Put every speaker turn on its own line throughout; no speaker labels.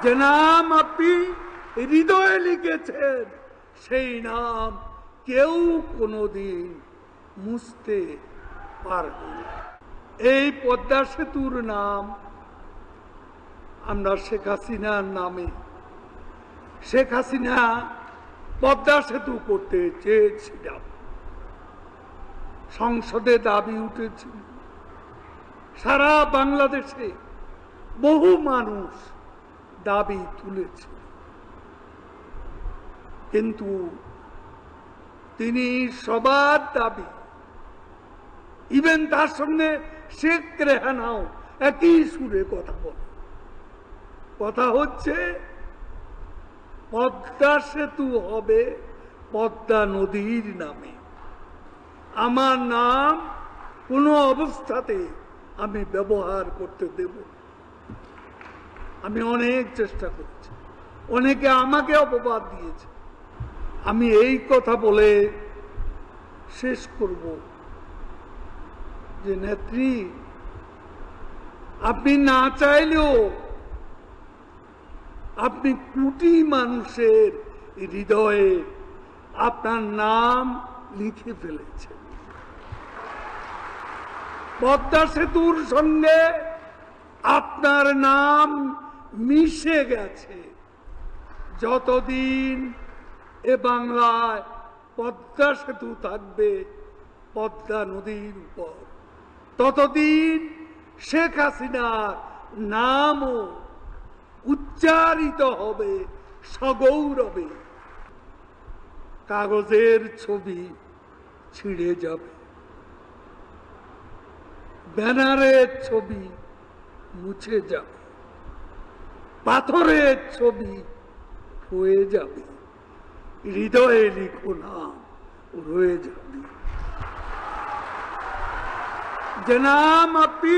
যে নাম আপনি হৃদয়ে লিখেছেন সেই নাম কেউ কোনোদিন মুছতে পারবে না। এই পদ্মা সেতুর নাম আমরা শেখ হাসিনার নামে, শেখ হাসিনা পদ্মা সেতু করতে চেয়েছিলাম, সংসদে দাবি উঠেছিল, সারা বাংলাদেশে বহু মানুষ দাবি তুলেছে, কিন্তু তিনি সবার দাবি, ইভেন তার সঙ্গে শেখ রেহানাও একই সুরে কথা বলে। কথা হচ্ছে পদ্মা সেতু হবে পদ্মা নদীর নামে, আমার নাম কোনো অবস্থাতে আমি ব্যবহার করতে দেব। আমি অনেক চেষ্টা করেছি, অনেকে আমাকে অপবাদ দিয়েছে। আমি এই কথা বলে শেষ করব যে নেত্রী, আপনি না চাইলেও আপনি কোটি মানুষের হৃদয়ে আপনার নাম লিখে ফেলেছেন। পদ্মা সেতুর সঙ্গে আপনার নাম মিশে গেছে। যতদিন এ বাংলায় পদ্মা সেতু থাকবে পদ্মা নদীর উপর, ততদিন শেখ হাসিনার নামও উচ্চারিত হবে সগৌরবে। কাগজের ছবি ছিঁড়ে যাবে, ব্যানারের ছবি মুছে যাবে, পাথরের ছবি হয়ে যাবে, হৃদয়ে লিখো নাম রয়ে যাবে। যে নাম আপনি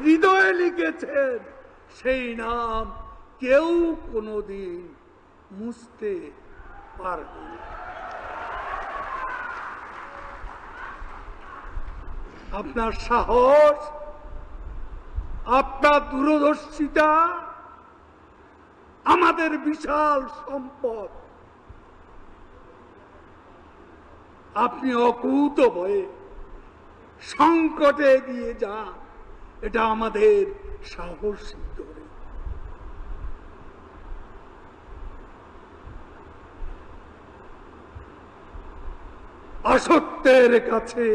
হৃদয়ে লিখেছেন সেই নাম কেউ কোনোদিন মুছতে পারবে না। আপনার সাহস, আপনার দূরদর্শিতা আমাদের বিশাল সম্পদ। আপনি অকুত হয়ে সংকটে এগিয়ে যান, এটা আমাদের সাহস সিদ্ধ করে। অসত্যের কাছে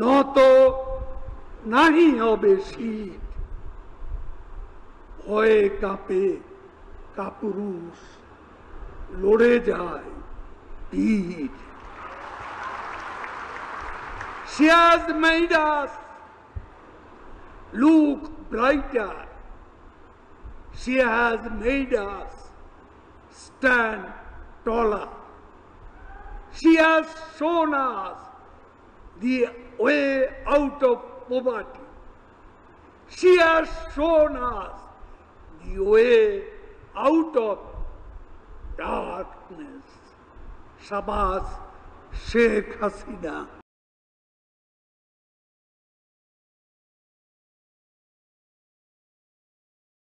নত নাহি হবে শীত, ভয়ে কাঁপে কাপুরুষ, লড়ে যায় বীর। She has made us look brighter. She has made us stand taller. She has shown us the way out of poverty. She has shown us the way out of darkness. Shabash Sheikh Hasina.